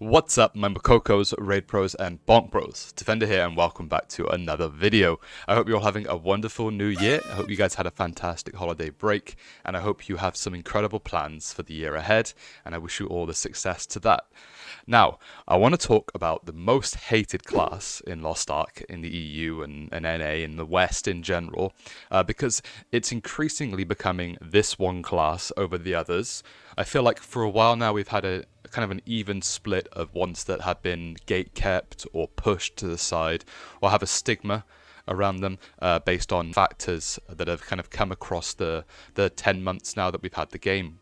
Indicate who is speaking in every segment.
Speaker 1: What's up, my Makokos, Raid Pros, and Bonk Bros? Defender here, and welcome back to another video. I hope you're all having a wonderful new year. I hope you guys had a fantastic holiday break, and I hope you have some incredible plans for the year ahead, and I wish you all the success to that. Now, I want to talk about the most hated class in Lost Ark, in the EU and NA, in the West in general, because it's increasingly becoming this one class over the others. I feel like for a while now we've had a kind of an even split of ones that have been gate-kept or pushed to the side or have a stigma around them based on factors that have kind of come across the 10 months now that we've had the game.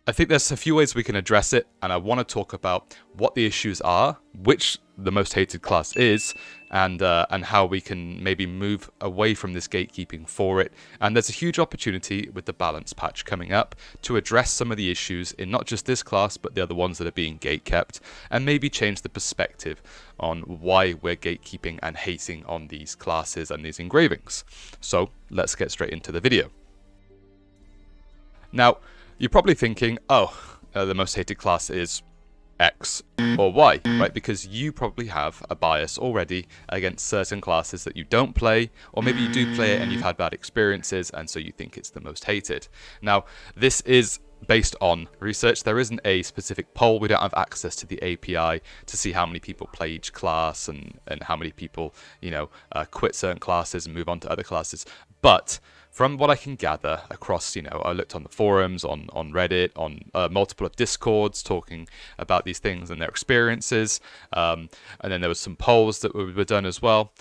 Speaker 1: I think there's a few ways we can address it, and I want to talk about what the issues are, which the most hated class is, and how we can maybe move away from this gatekeeping for it. And there's a huge opportunity with the balance patch coming up to address some of the issues in not just this class, but the other ones that are being gatekept, and maybe change the perspective on why we're gatekeeping and hating on these classes and these engravings. So let's get straight into the video. Now, you're probably thinking, the most hated class is X or Y, right? Because you probably have a bias already against certain classes that you don't play, or maybe you do play it and you've had bad experiences, and so you think it's the most hated. Now, this is based on research. There isn't a specific poll. We don't have access to the API to see how many people play each class and how many people, quit certain classes and move on to other classes. But from what I can gather across, I looked on the forums, on Reddit, on multiple of Discords talking about these things and their experiences. And then there was some polls that were done as well.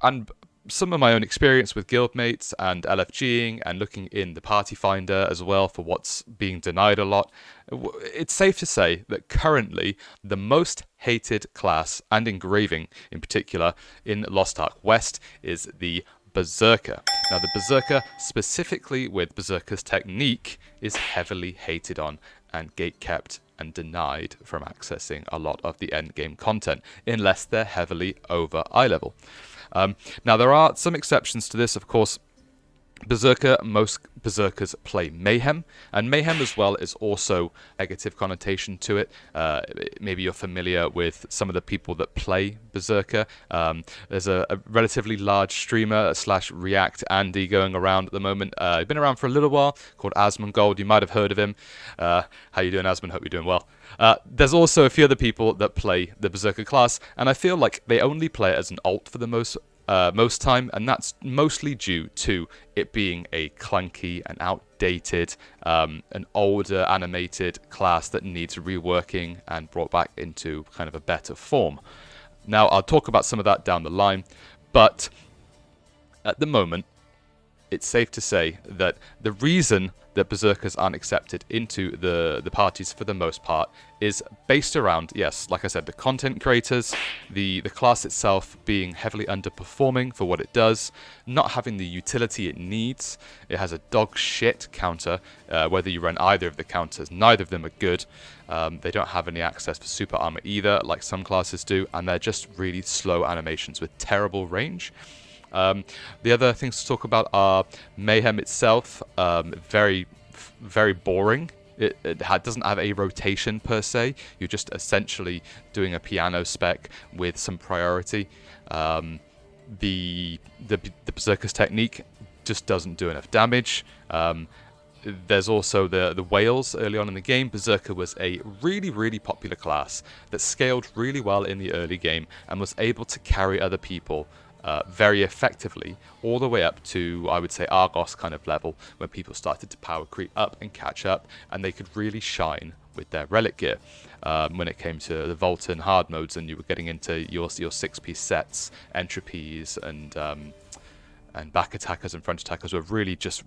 Speaker 1: And some of my own experience with guildmates and LFGing and looking in the party finder as well for what's being denied a lot. It's safe to say that currently the most hated class, and engraving in particular, in Lost Ark West is the Berserker. Now, the Berserker, specifically with Berserker's technique, is heavily hated on and gatekept and denied from accessing a lot of the endgame content, unless they're heavily over eye level. Now, there are some exceptions to this, of course. Berserker, most Berserkers play Mayhem, and Mayhem as well is also a negative connotation to it. Maybe you're familiar with some of the people that play Berserker. There's a relatively large streamer / React Andy going around at the moment. He's been around for a little while, called Asmongold. You might have heard of him. How you doing, Asmon? Hope you're doing well. There's also a few other people that play the Berserker class, and I feel like they only play it as an alt for the most time, and that's mostly due to it being a clunky and outdated, an older animated class that needs reworking and brought back into kind of a better form. Now, I'll talk about some of that down the line, but at the moment, it's safe to say that the reason that Berserkers aren't accepted into the parties for the most part is based around, yes, like I said, the content creators, the class itself being heavily underperforming for what it does, not having the utility it needs. It has a dog shit counter, whether you run either of the counters, neither of them are good. They don't have any access for super armor either, like some classes do, and they're just really slow animations with terrible range. The other things to talk about are Mayhem itself, very, very boring. It doesn't have a rotation per se. You're just essentially doing a piano spec with some priority. The Berserker's technique just doesn't do enough damage. There's also the whales early on in the game. Berserker was a really, really popular class that scaled really well in the early game and was able to carry other people very effectively, all the way up to, I would say, Argos kind of level, when people started to power creep up and catch up, and they could really shine with their relic gear. When it came to the Vault and hard modes, and you were getting into your 6-piece sets, entropies, and back attackers and front attackers were really just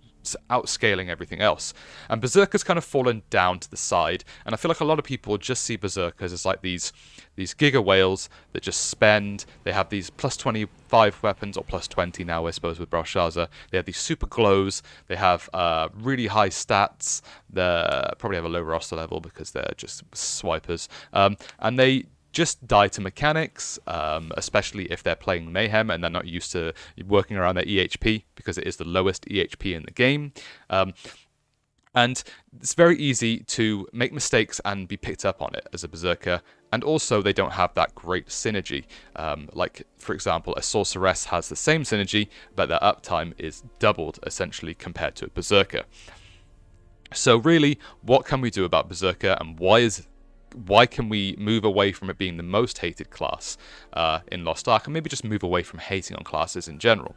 Speaker 1: outscaling everything else. And Berserker's kind of fallen down to the side, and I feel like a lot of people just see Berserkers as like these giga whales that just spend. They have these plus 25 weapons, or plus 20 now, I suppose, with Belshazzar. They have these super glows. They have really high stats. They probably have a low roster level because they're just swipers. And they just die to mechanics, especially if they're playing Mayhem and they're not used to working around their EHP, because it is the lowest EHP in the game. And it's very easy to make mistakes and be picked up on it as a Berserker. And also, they don't have that great synergy. Like, for example, a Sorceress has the same synergy, but their uptime is doubled, essentially, compared to a Berserker. So really, what can we do about Berserker, and why can we move away from it being the most hated class in Lost Ark, and maybe just move away from hating on classes in general?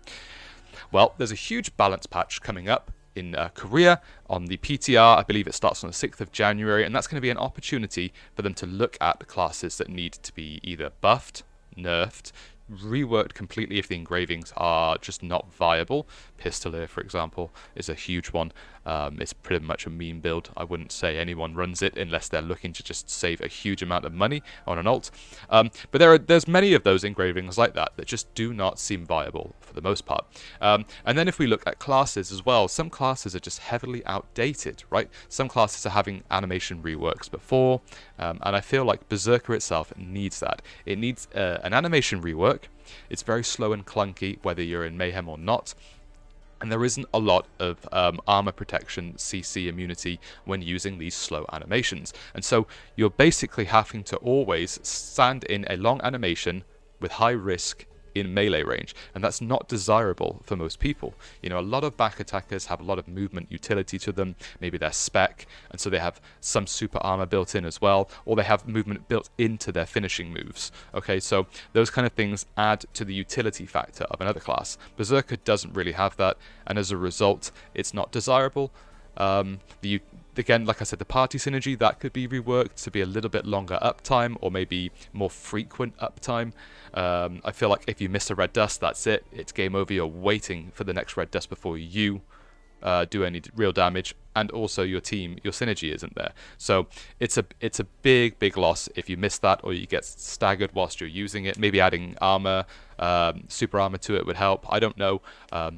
Speaker 1: Well, there's a huge balance patch coming up in Korea on the PTR. I believe it starts on the 6th of January, and that's going to be an opportunity for them to look at the classes that need to be either buffed, nerfed, reworked completely if the engravings are just not viable. Pistolier, for example, is a huge one. It's pretty much a meme build. I wouldn't say anyone runs it unless they're looking to just save a huge amount of money on an alt. But there's many of those engravings like that just do not seem viable for the most part. And then if we look at classes as well, some classes are just heavily outdated, right? Some classes are having animation reworks before, and I feel like Berserker itself needs that. It needs an animation rework. It's very slow and clunky, whether you're in Mayhem or not. And there isn't a lot of armor protection, CC immunity when using these slow animations. And so you're basically having to always stand in a long animation with high risk in melee range, and that's not desirable for most people. You know, a lot of back attackers have a lot of movement utility to them. Maybe they're spec, and so they have some super armor built in as well, or they have movement built into their finishing moves. Okay, so those kind of things add to the utility factor of another class. Berserker doesn't really have that, and as a result, it's not desirable. Again, like I said, the party synergy, that could be reworked to be a little bit longer uptime, or maybe more frequent uptime. I feel like if you miss a red dust, that's it. It's game over. You're waiting for the next red dust before you do any real damage, and also your team, your synergy isn't there. So it's a big loss if you miss that, or you get staggered whilst you're using it. Maybe adding armor, super armor to it would help. I don't know.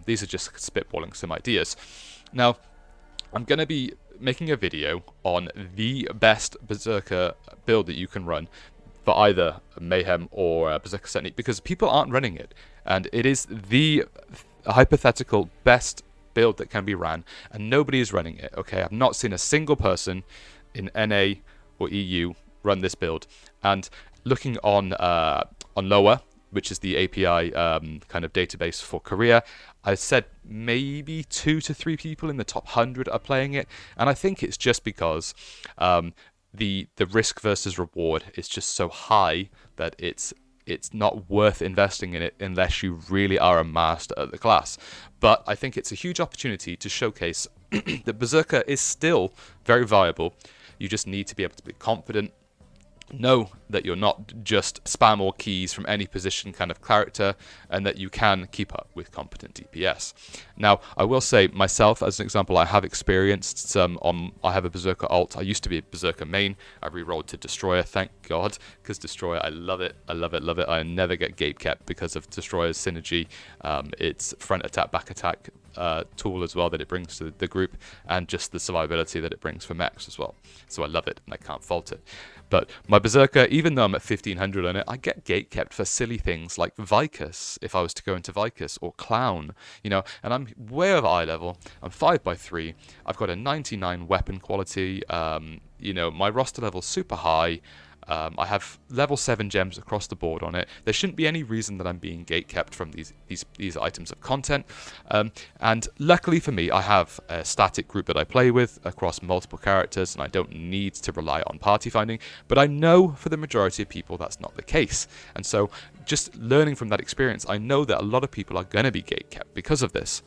Speaker 1: These are just spitballing some ideas. Now, I'm going to be making a video on the best Berserker build that you can run for either Mayhem or Berserker Technique, because people aren't running it, and it is the hypothetical best build that can be ran, and nobody is running it. Okay, I've not seen a single person in NA or EU run this build. And looking on Loa, which is the API kind of database for Korea, I said maybe 2 to 3 people in the top 100 are playing it, and I think it's just because the risk versus reward is just so high that it's not worth investing in it unless you really are a master at the class. But I think it's a huge opportunity to showcase that Berserker is still very viable. You just need to be able to be confident, know that you're not just spam all keys from any position kind of character, and that you can keep up with competent DPS. Now, I will say myself, as an example, I have experienced some I have a Berserker alt. I used to be a Berserker main. I re-rolled to Destroyer, thank God, because Destroyer, I love it. I love it. I never get gatekept because of Destroyer's synergy. It's front attack, back attack tool as well that it brings to the group, and just the survivability that it brings for mechs as well. So I love it, and I can't fault it. But my Berserker, even though I'm at 1500 on it, I get gatekept for silly things like Vicus, if I was to go into Vicus, or Clown, you know, and I'm way over eye level. I'm 5x3. I've got a 99 weapon quality. You know, my roster level's super high. I have level 7 gems across the board on it. There shouldn't be any reason that I'm being gatekept from these items of content. And luckily for me, I have a static group that I play with across multiple characters, and I don't need to rely on party finding. But I know for the majority of people that's not the case. And so just learning from that experience, I know that a lot of people are going to be gatekept because of this.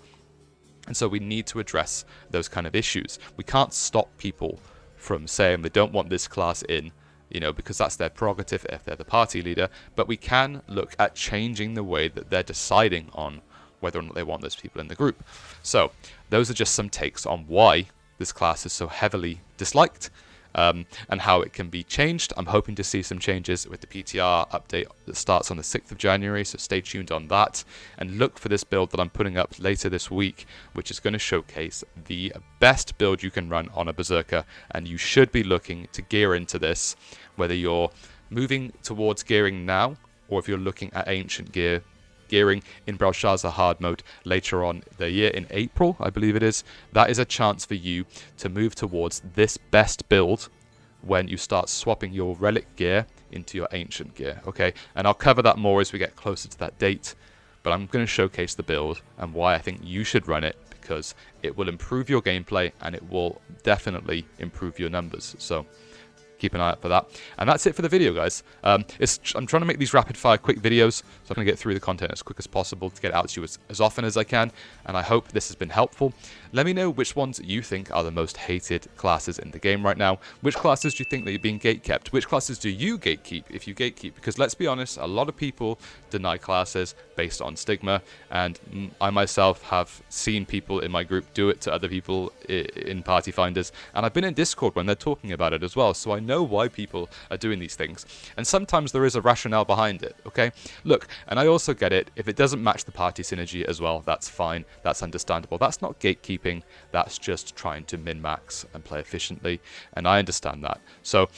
Speaker 1: And so we need to address those kind of issues. We can't stop people from saying they don't want this class in, you know, because that's their prerogative if they're the party leader, but we can look at changing the way that they're deciding on whether or not they want those people in the group. So those are just some takes on why this class is so heavily disliked, and how it can be changed. I'm hoping to see some changes with the PTR update that starts on the 6th of January, so stay tuned on that, and look for this build that I'm putting up later this week, which is going to showcase the best build you can run on a Berserker, and you should be looking to gear into this, whether you're moving towards gearing now, or if you're looking at ancient gear gearing in Belshazzar hard mode later on the year in April, I believe it is, that is a chance for you to move towards this best build when you start swapping your relic gear into your ancient gear, okay? And I'll cover that more as we get closer to that date, but I'm going to showcase the build and why I think you should run it, because it will improve your gameplay and it will definitely improve your numbers. So keep an eye out for that. And that's it for the video, guys. I'm trying to make these rapid fire quick videos, so I'm going to get through the content as quick as possible to get it out to you as often as I can, and I hope this has been helpful. Let me know which ones you think are the most hated classes in the game right now. Which classes do you think that are being gatekept? Which classes do you gatekeep if you gatekeep? Because let's be honest, a lot of people deny classes based on stigma, and I myself have seen people in my group do it to other people in Party Finders, and I've been in Discord when they're talking about it as well, so I know why people are doing these things. And sometimes there is a rationale behind it, okay? Look, and I also get it, if it doesn't match the party synergy as well, that's fine, that's understandable. That's not gatekeeping, that's just trying to min-max and play efficiently, and I understand that. So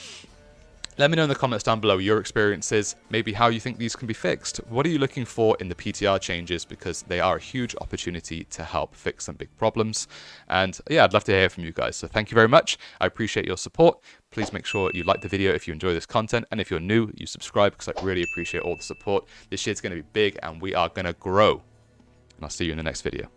Speaker 1: let me know in the comments down below your experiences, maybe how you think these can be fixed. What are you looking for in the PTR changes, because they are a huge opportunity to help fix some big problems. And yeah, I'd love to hear from you guys. So thank you very much. I appreciate your support. Please make sure you like the video if you enjoy this content, and if you're new, you subscribe, because I really appreciate all the support. This year's going to be big and we are going to grow. And I'll see you in the next video.